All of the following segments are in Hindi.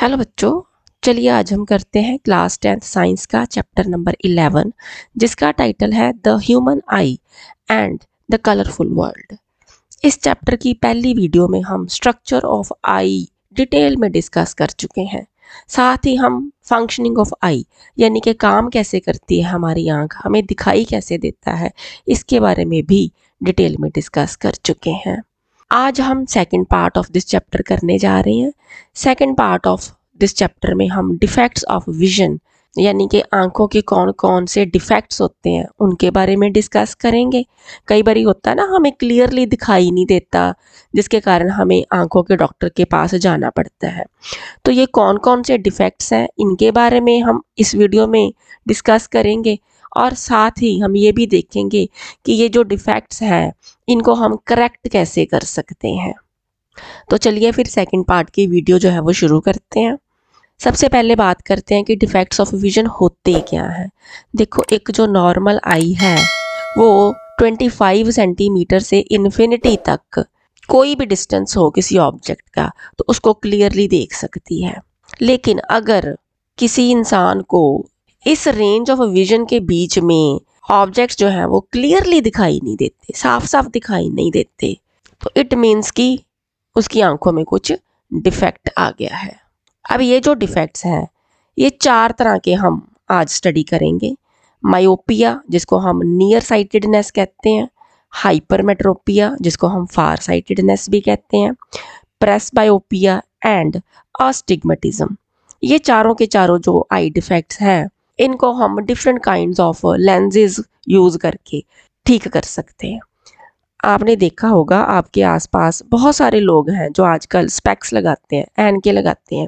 हेलो बच्चों, चलिए आज हम करते हैं क्लास 10th साइंस का चैप्टर नंबर 11 जिसका टाइटल है the human I and the colourful world. इस चैप्टर की पहली वीडियो में हम स्ट्रक्चर ऑफ आई डिटेल में डिस्कस कर चुके हैं। साथ ही हम फंक्शनिंग ऑफ आई यानी कि काम कैसे करती है हमारी आंख, हमें दिखाई कैसे देता है, इसके बारे में भी डिटेल में डिस्कस कर चुके हैं। आज हम second part of this chapter करने जा रहे हैं। Second part of this chapter में हम डिफेक्ट्स ऑफ विजन यानी कि आंखों के कौन कौन से डिफेक्ट्स होते हैं उनके बारे में डिस्कस करेंगे। कई बार होता है ना, हमें क्लियरली दिखाई नहीं देता जिसके कारण हमें आंखों के डॉक्टर के पास जाना पड़ता है। तो ये कौन कौन से डिफेक्ट्स हैं इनके बारे में हम इस वीडियो में डिस्कस करेंगे और साथ ही हम ये भी देखेंगे कि ये जो डिफेक्ट्स हैं इनको हम करेक्ट कैसे कर सकते हैं। तो चलिए फिर सेकंड पार्ट की वीडियो जो है वो शुरू करते हैं। सबसे पहले बात करते हैं कि डिफेक्ट्स ऑफ विजन होते क्या हैं। देखो, एक जो नॉर्मल आई है वो 25 सेंटीमीटर से इन्फिनिटी तक कोई भी डिस्टेंस हो किसी ऑब्जेक्ट का तो उसको क्लियरली देख सकती है। लेकिन अगर किसी इंसान को इस रेंज ऑफ विजन के बीच में ऑब्जेक्ट्स जो हैं वो क्लियरली दिखाई नहीं देते, साफ साफ दिखाई नहीं देते, तो इट मीन्स कि उसकी आंखों में कुछ डिफेक्ट आ गया है। अब ये जो डिफेक्ट्स हैं ये 4 तरह के हम आज स्टडी करेंगे। मायोपिया जिसको हम नियर साइटेडनेस कहते हैं, हाइपरमेट्रोपिया जिसको हम फार साइटेडनेस भी कहते हैं, प्रेसबायोपिया एंड अस्टिग्मेटिज्म। ये चारों के चारों जो आई डिफेक्ट्स हैं इनको हम different kinds of lenses use करके ठीक कर सकते हैं। आपने देखा होगा आपके आसपास बहुत सारे लोग हैं जो आजकल स्पेक्स लगाते हैं, ऐनके लगाते हैं।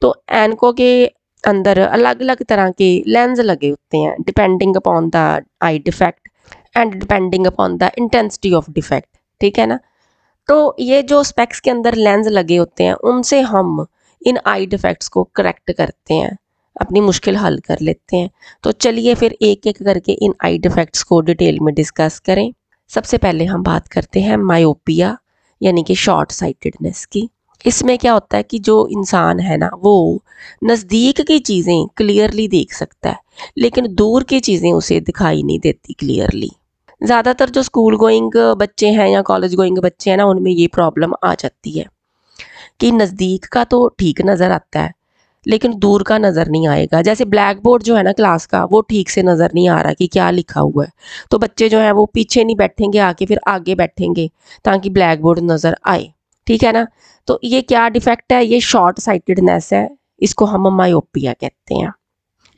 तो ऐनकों के अंदर अलग अलग तरह के लेंस लगे होते हैं depending upon the I defect and depending upon the intensity of defect, ठीक है ना। तो ये जो स्पेक्स के अंदर लेंस लगे होते हैं उनसे हम इन आई डिफेक्ट्स को करेक्ट करते हैं, अपनी मुश्किल हल कर लेते हैं। तो चलिए फिर एक एक करके इन आई डिफेक्ट्स को डिटेल में डिस्कस करें। सबसे पहले हम बात करते हैं मायोपिया यानी कि शॉर्ट साइटेडनेस की। इसमें क्या होता है कि जो इंसान है ना वो नज़दीक की चीज़ें क्लियरली देख सकता है लेकिन दूर की चीज़ें उसे दिखाई नहीं देती क्लियरली। ज़्यादातर जो स्कूल गोइंग बच्चे हैं या कॉलेज गोइंग बच्चे हैं ना उनमें ये प्रॉब्लम आ जाती है कि नज़दीक का तो ठीक नज़र आता है लेकिन दूर का नज़र नहीं आएगा। जैसे ब्लैक बोर्ड जो है ना क्लास का वो ठीक से नज़र नहीं आ रहा कि क्या लिखा हुआ है, तो बच्चे जो है वो पीछे नहीं बैठेंगे, आके फिर आगे बैठेंगे ताकि ब्लैक बोर्ड नज़र आए, ठीक है ना। तो ये क्या डिफेक्ट है, ये शॉर्ट साइटेडनेस है, इसको हम मायोपिया कहते हैं।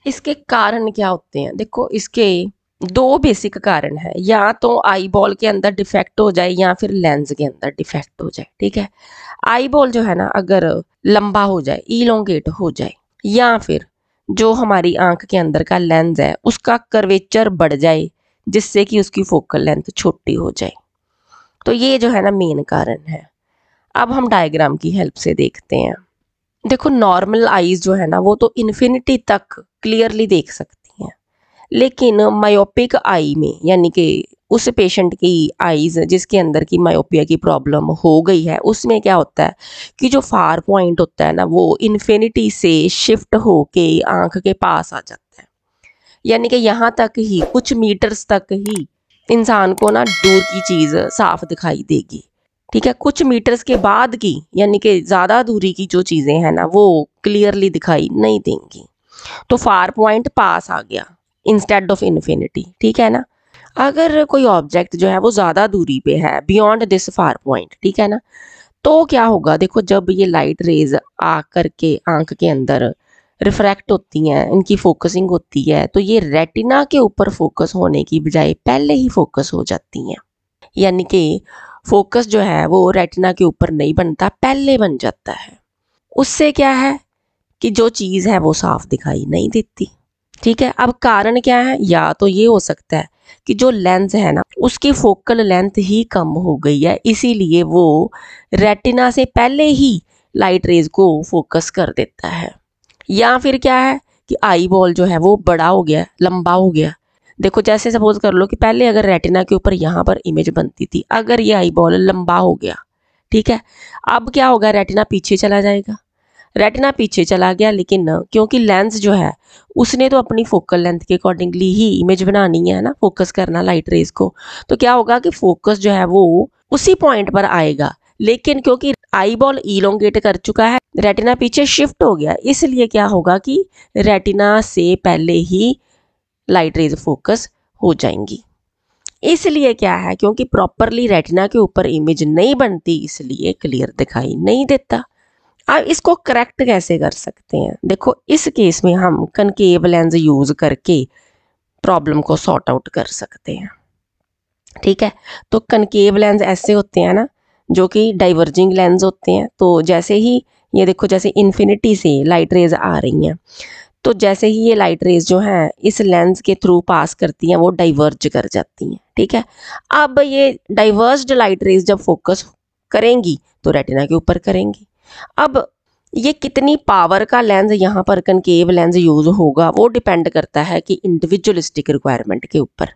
इसके कारण क्या होते हैं, देखो इसके 2 बेसिक कारण है, या तो आई बॉल के अंदर डिफेक्ट हो जाए या फिर लेंस के अंदर डिफेक्ट हो जाए, ठीक है। आई बॉल जो है ना अगर लंबा हो जाए, इलोंगेट हो जाए, या फिर जो हमारी आंख के अंदर का लेंस है उसका कर्वेचर बढ़ जाए जिससे कि उसकी फोकल लेंथ छोटी हो जाए, तो ये जो है ना मेन कारण है। अब हम डायग्राम की हेल्प से देखते हैं। देखो, नॉर्मल आईज जो है ना वो तो इन्फिनिटी तक क्लियरली देख सकती हैं, लेकिन मायोपिक आई में यानी कि उस पेशेंट की आईज जिसके अंदर की मायोपिया की प्रॉब्लम हो गई है उसमें क्या होता है कि जो फार पॉइंट होता है ना वो इन्फिनिटी से शिफ्ट होके आंख के पास आ जाता है, यानी कि यहाँ तक ही कुछ मीटर्स तक ही इंसान को ना दूर की चीज़ साफ दिखाई देगी, ठीक है। कुछ मीटर्स के बाद की यानी कि ज़्यादा दूरी की जो चीज़ें हैं ना वो क्लियरली दिखाई नहीं देंगी। तो फार पॉइंट पास आ गया इंस्टेड ऑफ इन्फिनिटी, ठीक है ना। अगर कोई ऑब्जेक्ट जो है वो ज़्यादा दूरी पे है बियॉन्ड दिस फार पॉइंट, ठीक है ना, तो क्या होगा, देखो जब ये लाइट रेज आ करके आंख के अंदर रिफ्रैक्ट होती हैं, इनकी फोकसिंग होती है, तो ये रेटिना के ऊपर फोकस होने की बजाय पहले ही फोकस हो जाती हैं, यानी कि फोकस जो है वो रेटिना के ऊपर नहीं बनता, पहले बन जाता है। उससे क्या है कि जो चीज़ है वो साफ दिखाई नहीं देती, ठीक है। अब कारण क्या है, या तो ये हो सकता है कि जो लेंस है ना उसकी फोकल लेंथ ही कम हो गई है, इसीलिए वो रेटिना से पहले ही लाइट रेज को फोकस कर देता है। या फिर क्या है कि आई बॉल जो है वो बड़ा हो गया, लंबा हो गया। देखो जैसे सपोज कर लो कि पहले अगर रेटिना के ऊपर यहाँ पर इमेज बनती थी, अगर ये आई बॉल लंबा हो गया, ठीक है, अब क्या होगा, रेटिना पीछे चला जाएगा। रेटिना पीछे चला गया, लेकिन क्योंकि लेंस जो है उसने तो अपनी फोकल लेंथ के अकॉर्डिंगली ही इमेज बनानी है ना, फोकस करना लाइट रेज को, तो क्या होगा कि फोकस जो है वो उसी पॉइंट पर आएगा। लेकिन क्योंकि आई बॉल इलोंगेट कर चुका है, रेटिना पीछे शिफ्ट हो गया, इसलिए क्या होगा कि रेटिना से पहले ही लाइट रेज फोकस हो जाएंगी। इसलिए क्या है, क्योंकि प्रॉपरली रेटिना के ऊपर इमेज नहीं बनती, इसलिए क्लियर दिखाई नहीं देता। अब इसको करेक्ट कैसे कर सकते हैं? देखो, इस केस में हम कनकेव लेंस यूज करके प्रॉब्लम को सॉर्ट आउट कर सकते हैं। ठीक है, तो कनकेव लेंस ऐसे होते हैं ना, जो कि डाइवर्जिंग लेंस होते हैं। तो जैसे ही ये देखो, जैसे इन्फिनिटी से लाइट रेज आ रही हैं, तो जैसे ही ये लाइट रेज जो हैं इस लेंस के थ्रू पास करती हैं, वो डाइवर्ज कर जाती हैं। ठीक है, अब ये डाइवर्स्ड लाइट रेज जब फोकस करेंगी तो रेटिना के ऊपर करेंगी। अब ये कितनी पावर का लेंस यहाँ पर कनकेव लेंस यूज होगा, वो डिपेंड करता है कि इंडिविजुअलिस्टिक रिक्वायरमेंट के ऊपर,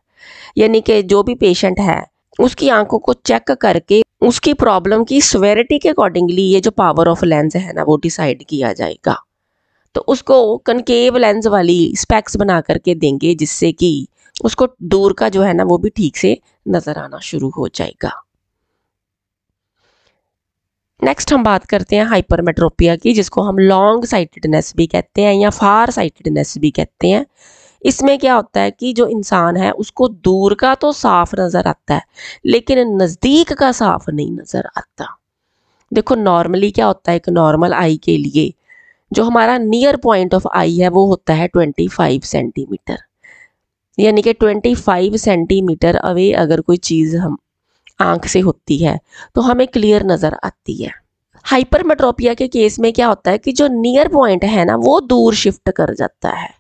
यानी कि जो भी पेशेंट है उसकी आंखों को चेक करके उसकी प्रॉब्लम की सिवियरिटी के अकॉर्डिंगली ये जो पावर ऑफ लेंस है ना, वो डिसाइड किया जाएगा। तो उसको कनकेव लेंस वाली स्पेक्स बना करके देंगे, जिससे कि उसको दूर का जो है ना वो भी ठीक से नजर आना शुरू हो जाएगा। नेक्स्ट हम बात करते हैं हाइपरमेट्रोपिया की, जिसको हम लॉन्ग साइटेडनेस भी कहते हैं या फार साइटेडनेस भी कहते हैं। इसमें क्या होता है कि जो इंसान है उसको दूर का तो साफ नजर आता है, लेकिन नजदीक का साफ नहीं नजर आता। देखो, नॉर्मली क्या होता है, एक नॉर्मल आई के लिए जो हमारा नियर पॉइंट ऑफ आई है वो होता है 25 सेंटीमीटर, यानी कि 25 सेंटीमीटर अवे अगर कोई चीज़ हम आंख से होती है तो हमें क्लियर नज़र आती है। हाइपरमेट्रोपिया के केस में क्या होता है कि जो नियर पॉइंट है ना वो दूर शिफ्ट कर जाता है।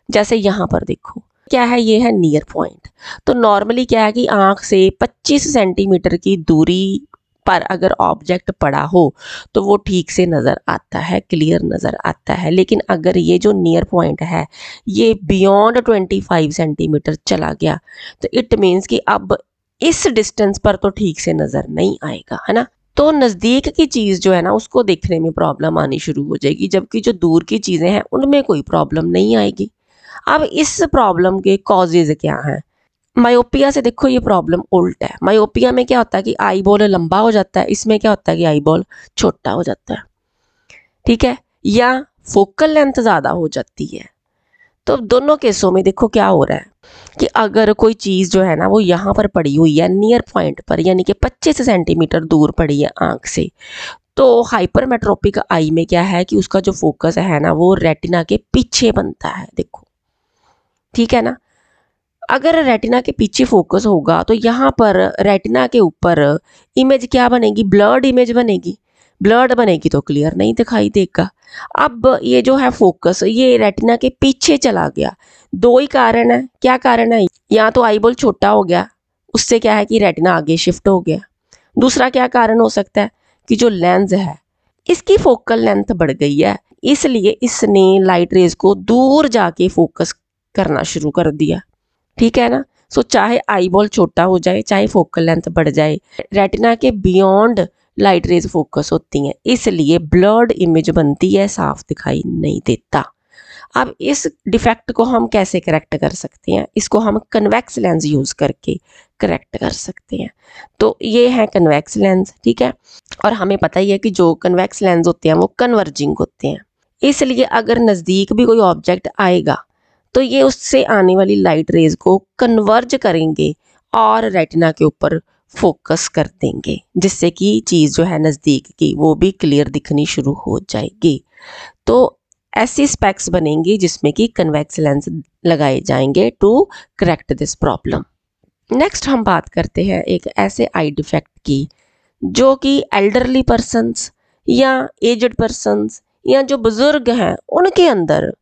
जैसे यहाँ पर देखो, क्या है, ये है नियर पॉइंट। तो नॉर्मली क्या है कि आंख से 25 सेंटीमीटर की दूरी पर अगर ऑब्जेक्ट पड़ा हो तो वो ठीक से नज़र आता है, क्लियर नज़र आता है। लेकिन अगर ये जो नियर पॉइंट है ये बियॉन्ड 25 सेंटीमीटर चला गया, तो इट मीन्स कि अब इस डिस्टेंस पर तो ठीक से नज़र नहीं आएगा, है ना। तो नज़दीक की चीज़ जो है ना उसको देखने में प्रॉब्लम आनी शुरू हो जाएगी, जबकि जो दूर की चीज़ें हैं उनमें कोई प्रॉब्लम नहीं आएगी। अब इस प्रॉब्लम के कॉजेज क्या हैं? मायोपिया से देखो ये प्रॉब्लम उल्ट है। मायोपिया में क्या होता है कि आई बॉल लंबा हो जाता है, इसमें क्या होता है कि आई बॉल छोटा हो जाता है। ठीक है, या फोकल लेंथ ज़्यादा हो जाती है। तो दोनों केसों में देखो क्या हो रहा है कि अगर कोई चीज़ जो है ना वो यहाँ पर पड़ी हुई है नियर पॉइंट पर, यानी कि 25 सेंटीमीटर दूर पड़ी है आंख से, तो हाइपरमेट्रोपिक आई में क्या है कि उसका जो फोकस है ना वो रेटिना के पीछे बनता है। देखो, ठीक है ना। अगर रेटिना के पीछे फोकस होगा तो यहाँ पर रेटिना के ऊपर इमेज क्या बनेगी? ब्लर्ड इमेज बनेगी। ब्लर्ड बनेगी तो क्लियर नहीं दिखाई देगा। अब ये जो है फोकस ये रेटिना के पीछे चला गया। दो ही कारण है। क्या कारण है? या तो आई बॉल छोटा हो गया, उससे क्या है कि रेटिना आगे शिफ्ट हो गया। दूसरा क्या कारण हो सकता है कि जो लेंस है इसकी फोकल लेंथ बढ़ गई है, इसलिए इसने लाइट रेज को दूर जाके फोकस करना शुरू कर दिया। ठीक है ना। सो चाहे आई बॉल छोटा हो जाए, चाहे फोकल लेंथ बढ़ जाए, रेटिना के बियॉन्ड लाइट रेज फोकस होती हैं, इसलिए ब्लर्ड इमेज बनती है, साफ दिखाई नहीं देता। अब इस डिफेक्ट को हम कैसे करेक्ट कर सकते हैं? इसको हम कन्वेक्स लेंस यूज करके करेक्ट कर सकते हैं। तो ये है कन्वेक्स लेंस, ठीक है। और हमें पता ही है कि जो कन्वेक्स लेंस होते हैं वो कन्वर्जिंग होते हैं, इसलिए अगर नज़दीक भी कोई ऑब्जेक्ट आएगा तो ये उससे आने वाली लाइट रेज को कन्वर्ज करेंगे और रेटिना के ऊपर फोकस कर देंगे, जिससे कि चीज़ जो है नज़दीक की वो भी क्लियर दिखनी शुरू हो जाएगी। तो ऐसी स्पेक्स बनेंगी जिसमें कि कन्वेक्स लेंस लगाए जाएंगे to correct this problem. Next हम बात करते हैं एक ऐसे आई डिफेक्ट की जो कि एल्डरली पर्सन्स या एजड पर्सन्स या जो बुजुर्ग हैं उनके अंदर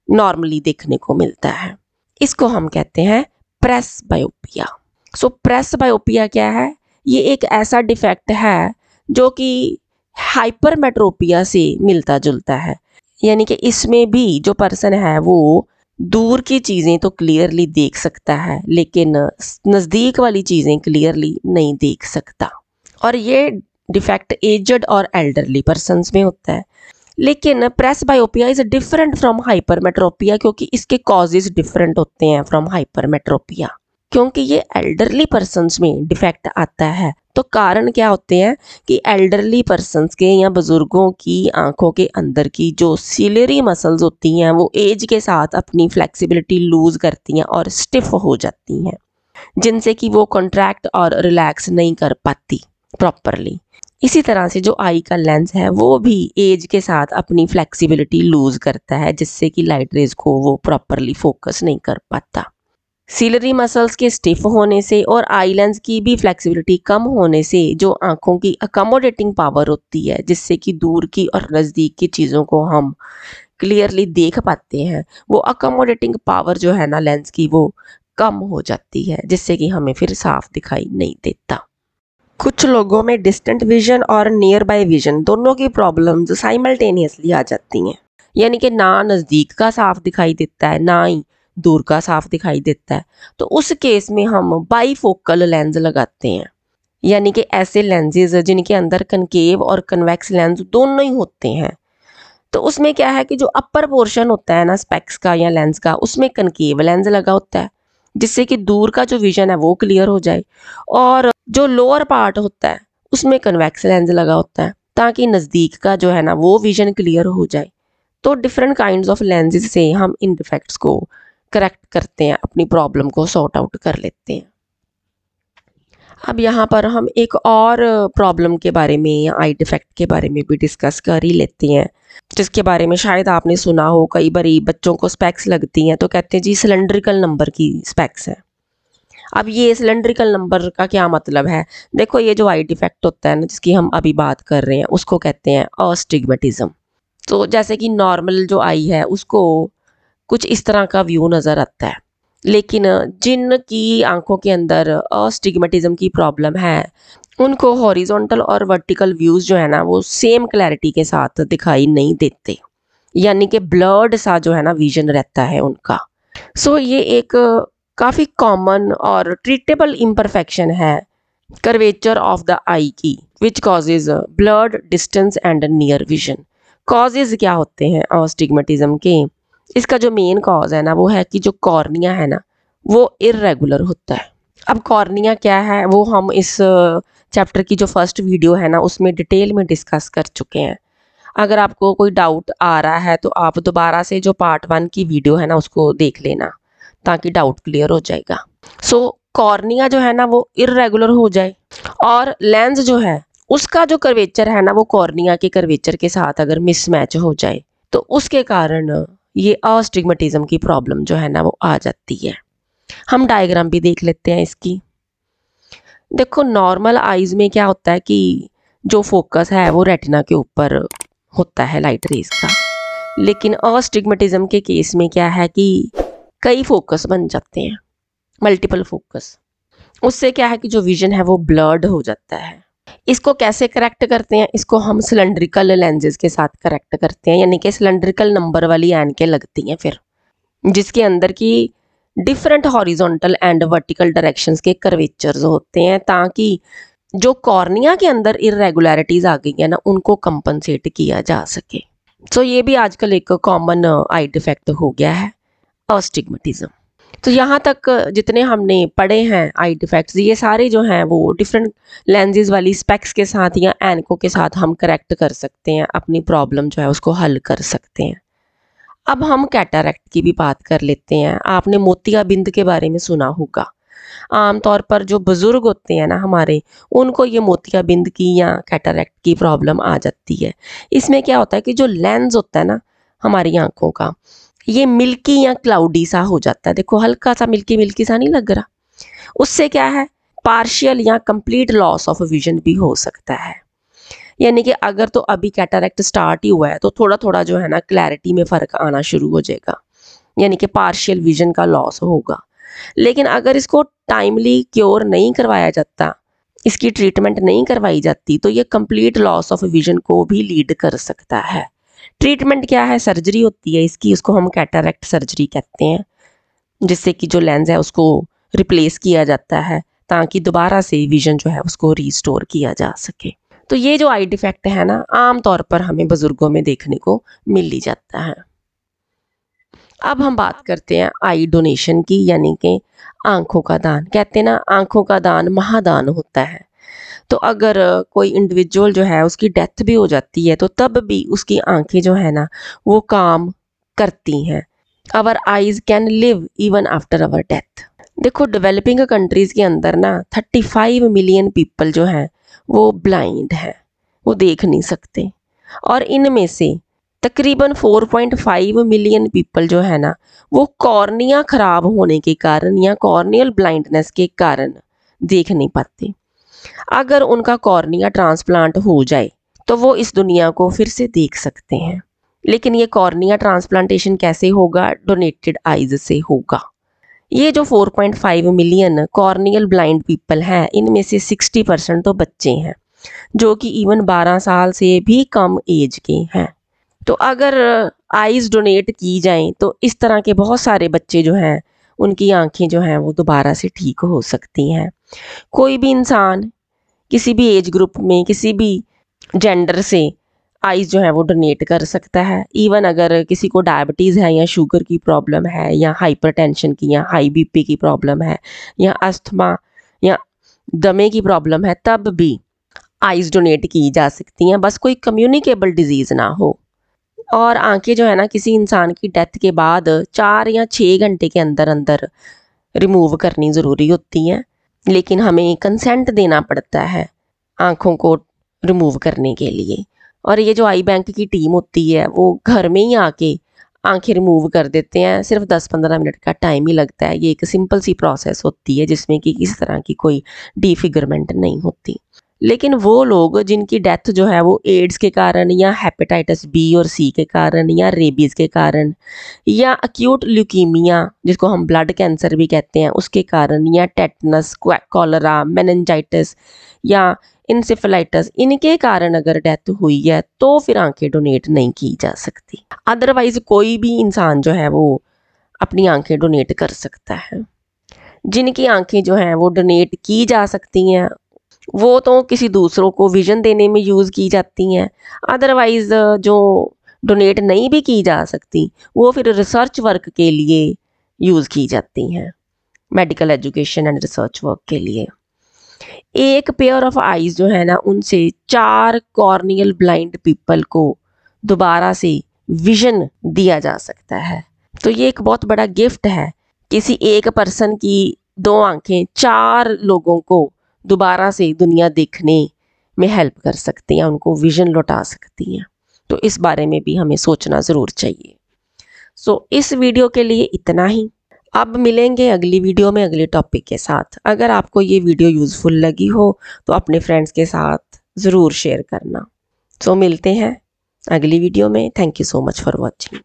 नॉर्मली देखने को मिलता है। इसको हम कहते हैं प्रेसबायोपिया। सो प्रेसबायोपिया क्या है? ये एक ऐसा डिफेक्ट है जो कि हाइपरमेट्रोपिया से मिलता जुलता है, यानी कि इसमें भी जो पर्सन है वो दूर की चीज़ें तो क्लियरली देख सकता है, लेकिन नज़दीक वाली चीज़ें क्लियरली नहीं देख सकता। और ये डिफेक्ट एजड और एल्डरली पर्सन्स में होता है। लेकिन presbyopia is different from hypermetropia क्योंकि इसके कॉजेज डिफरेंट होते हैं फ्रॉम हाइपरमेट्रोपिया। क्योंकि ये एल्डरली पर्सन्स में डिफेक्ट आता है, तो कारण क्या होते हैं कि एल्डरली पर्सन्स के या बुजुर्गों की आंखों के अंदर की जो सिलरी मसल्स होती हैं वो एज के साथ अपनी फ्लेक्सिबिलिटी लूज करती हैं और स्टिफ हो जाती हैं, जिनसे कि वो कॉन्ट्रैक्ट और रिलैक्स नहीं कर पाती प्रॉपरली। इसी तरह से जो आई का लेंस है वो भी एज के साथ अपनी फ्लेक्सिबिलिटी लूज करता है, जिससे कि लाइट रेज को वो प्रॉपरली फोकस नहीं कर पाता। सिलरी मसल्स के स्टिफ होने से और आई लेंस की भी फ्लेक्सिबिलिटी कम होने से जो आंखों की अकोमोडेटिंग पावर होती है, जिससे कि दूर की और नज़दीक की चीज़ों को हम क्लियरली देख पाते हैं, वो अकोमोडेटिंग पावर जो है ना लेंस की वो कम हो जाती है, जिससे कि हमें फिर साफ दिखाई नहीं देता। कुछ लोगों में डिस्टेंट विजन और नियर बाय विजन दोनों की प्रॉब्लम्स साइमल्टेनियसली आ जाती हैं, यानी कि ना नज़दीक का साफ दिखाई देता है ना ही दूर का साफ दिखाई देता है। तो उस केस में हम बाईफोकल लेंस लगाते हैं, यानी कि ऐसे लेंसेज जिनके अंदर कनकेव और कन्वेक्स लेंस दोनों ही होते हैं। तो उसमें क्या है कि जो अपर पोर्शन होता है ना स्पेक्स का या लेंस का, उसमें कनकेव लेंस लगा होता है, जिससे कि दूर का जो विजन है वो क्लियर हो जाए, और जो लोअर पार्ट होता है उसमें कन्वेक्स लेंस लगा होता है ताकि नज़दीक का जो है ना वो विजन क्लियर हो जाए। तो डिफरेंट काइंड्स ऑफ लेंसेज से हम इन डिफेक्ट्स को करेक्ट करते हैं, अपनी प्रॉब्लम को सॉर्ट आउट कर लेते हैं। अब यहाँ पर हम एक और प्रॉब्लम के बारे में या आई डिफेक्ट के बारे में भी डिस्कस कर ही लेते हैं, जिसके बारे में शायद आपने सुना हो। कई बार बच्चों को स्पेक्स लगती हैं तो कहते हैं जी सिलेंड्रिकल नंबर की स्पेक्स है। अब ये सिलेंड्रिकल नंबर का क्या मतलब है? देखो, ये जो आई डिफेक्ट होता है ना जिसकी हम अभी बात कर रहे हैं उसको कहते हैं अस्टिग्मेटिज्म। तो जैसे कि नॉर्मल जो आई है उसको कुछ इस तरह का व्यू नज़र आता है, लेकिन जिनकी आंखों के अंदर अस्टिग्मेटिज्म की प्रॉब्लम है उनको हॉरिजॉन्टल और वर्टिकल व्यूज़ जो है ना वो सेम क्लैरिटी के साथ दिखाई नहीं देते, यानी कि ब्लर्ड सा जो है ना विजन रहता है उनका। सो ये एक काफ़ी कॉमन और ट्रीटेबल इम्परफेक्शन है कर्वेचर ऑफ द आई की, which causes blurred distance and near vision. Causes क्या होते हैं अस्टिग्मेटिज्म के? इसका जो मेन कॉज है ना वो है कि जो कॉर्निया है ना वो इर्रेगुलर होता है। अब कॉर्निया क्या है वो हम इस चैप्टर की जो फर्स्ट वीडियो है ना उसमें डिटेल में डिस्कस कर चुके हैं। अगर आपको कोई डाउट आ रहा है तो आप दोबारा से जो पार्ट 1 की वीडियो है ना उसको देख लेना ताकि डाउट क्लियर हो जाएगा। सो कॉर्निया जो है ना वो इर्रेगुलर हो जाए और लेंस जो है उसका जो कर्वेचर है ना वो कॉर्निया के कर्वेचर के साथ अगर मिसमैच हो जाए तो उसके कारण ये अस्टिग्मेटिज्म की प्रॉब्लम जो है ना वो आ जाती है। हम डायग्राम भी देख लेते हैं इसकी। देखो, नॉर्मल आईज में क्या होता है कि जो फोकस है वो रेटिना के ऊपर होता है लाइट रेज का, लेकिन अस्टिग्मेटिज्म के केस में क्या है कि कई फोकस बन जाते हैं, मल्टीपल फोकस। उससे क्या है कि जो विजन है वो ब्लर्ड हो जाता है। इसको कैसे करेक्ट करते हैं? इसको हम सिलेंड्रिकल लेंसेज के साथ करेक्ट करते हैं, यानी कि सिलेंड्रिकल नंबर वाली ऐनकें लगती हैं फिर, जिसके अंदर की different horizontal and vertical directions के कर्वेचर्स होते हैं, ताकि जो कॉर्निया के अंदर इरेगुलरिटीज आ गई है ना उनको कंपनसेट किया जा सके। सो ये भी आजकल एक कॉमन आई डिफेक्ट हो गया है अस्टिग्मेटिज्म। तो यहाँ तक जितने हमने पढ़े हैं आई डिफेक्ट्स, ये सारे जो हैं वो डिफरेंट लेंसेज वाली स्पेक्स के साथ या एनको के साथ हम करेक्ट कर सकते हैं, अपनी प्रॉब्लम जो है उसको हल कर सकते हैं। अब हम कैटरैक्ट की भी बात कर लेते हैं। आपने मोतियाबिंद के बारे में सुना होगा। आमतौर पर जो बुज़ुर्ग होते हैं ना हमारे, उनको ये मोतियाबिंद की या कैटरैक्ट की प्रॉब्लम आ जाती है। इसमें क्या होता है कि जो लेंस होता है ना हमारी आंखों का, ये मिल्की या क्लाउडी सा हो जाता है। देखो, हल्का सा मिल्की मिल्की सा नहीं लग रहा? उससे क्या है, पार्शियल या कंप्लीट लॉस ऑफ विजन भी हो सकता है। यानी कि अगर तो अभी कैटरैक्ट स्टार्ट ही हुआ है तो थोड़ा थोड़ा जो है ना क्लैरिटी में फ़र्क आना शुरू हो जाएगा, यानी कि पार्शियल विजन का लॉस होगा। लेकिन अगर इसको टाइमली क्योर नहीं करवाया जाता, इसकी ट्रीटमेंट नहीं करवाई जाती, तो ये कंप्लीट लॉस ऑफ विजन को भी लीड कर सकता है। ट्रीटमेंट क्या है? सर्जरी होती है इसकी, उसको हम कैटरैक्ट सर्जरी कहते हैं, जिससे कि जो लेंस है उसको रिप्लेस किया जाता है ताकि दोबारा से विजन जो है उसको रिस्टोर किया जा सके। तो ये जो आई डिफेक्ट है ना, आम तौर पर हमें बुजुर्गों में देखने को मिल ही जाता है। अब हम बात करते हैं आई डोनेशन की, यानी कि आंखों का दान। कहते हैं ना, आंखों का दान महादान होता है। तो अगर कोई इंडिविजुअल जो है उसकी डेथ भी हो जाती है तो तब भी उसकी आंखें जो है ना वो काम करती हैं। Our eyes can live even after our death. देखो, डेवलपिंग कंट्रीज के अंदर ना 35 मिलियन पीपल जो हैं वो ब्लाइंड हैं, वो देख नहीं सकते। और इनमें से तकरीबन 4.5 मिलियन पीपल जो है ना वो कॉर्निया खराब होने के कारण या कॉर्नियल ब्लाइंडनेस के कारण देख नहीं पाते। अगर उनका कॉर्निया ट्रांसप्लांट हो जाए तो वो इस दुनिया को फिर से देख सकते हैं। लेकिन ये कॉर्निया ट्रांसप्लांटेशन कैसे होगा? डोनेटेड आइज से होगा। ये जो 4.5 मिलियन कॉर्नियल ब्लाइंड पीपल हैं, इनमें से 60% तो बच्चे हैं जो कि इवन 12 साल से भी कम एज के हैं। तो अगर आइज़ डोनेट की जाएं तो इस तरह के बहुत सारे बच्चे जो हैं उनकी आंखें जो हैं वो दोबारा से ठीक हो सकती हैं। कोई भी इंसान किसी भी एज ग्रुप में किसी भी जेंडर से आइज़ जो है वो डोनेट कर सकता है। इवन अगर किसी को डायबिटीज़ है या शुगर की प्रॉब्लम है या हाइपरटेंशन की या हाई बीपी की प्रॉब्लम है या अस्थमा या दमे की प्रॉब्लम है, तब भी आइज़ डोनेट की जा सकती हैं, बस कोई कम्युनिकेबल डिजीज़ ना हो। और आंखें जो है ना किसी इंसान की डेथ के बाद 4 या 6 घंटे के अंदर अंदर रिमूव करनी ज़रूरी होती हैं, लेकिन हमें कंसेंट देना पड़ता है आँखों को रिमूव करने के लिए। और ये जो आई बैंक की टीम होती है वो घर में ही आके आंखें रिमूव कर देते हैं। सिर्फ 10-15 मिनट का टाइम ही लगता है। ये एक सिंपल सी प्रोसेस होती है जिसमें कि किसी तरह की कोई डिफिगरमेंट नहीं होती। लेकिन वो लोग जिनकी डेथ जो है वो एड्स के कारण या हेपेटाइटिस बी और सी के कारण या रेबीज़ के कारण या अक्यूट ल्यूकीमिया जिसको हम ब्लड कैंसर भी कहते हैं उसके कारण या टेटनस, कॉलरा, मेनिंजाइटिस या इंसेफेलाइटिस, इनके कारण अगर डेथ हुई है तो फिर आंखें डोनेट नहीं की जा सकती। अदरवाइज कोई भी इंसान जो है वो अपनी आंखें डोनेट कर सकता है। जिनकी आंखें जो हैं वो डोनेट की जा सकती हैं वो तो किसी दूसरों को विजन देने में यूज़ की जाती हैं। अदरवाइज़ जो डोनेट नहीं भी की जा सकती वो फिर रिसर्च वर्क के लिए यूज़ की जाती हैं, medical education and research work के लिए। एक पेयर ऑफ आईज जो है ना उनसे 4 कॉर्नियल ब्लाइंड पीपल को दोबारा से विजन दिया जा सकता है। तो ये एक बहुत बड़ा गिफ्ट है। किसी एक पर्सन की 2 आंखें 4 लोगों को दोबारा से दुनिया देखने में हेल्प कर सकती हैं, उनको विजन लौटा सकती हैं। तो इस बारे में भी हमें सोचना ज़रूर चाहिए। इस वीडियो के लिए इतना ही। अब मिलेंगे अगली वीडियो में अगले टॉपिक के साथ। अगर आपको ये वीडियो यूज़फुल लगी हो तो अपने फ्रेंड्स के साथ ज़रूर शेयर करना। मिलते हैं अगली वीडियो में। Thank you so much for watching.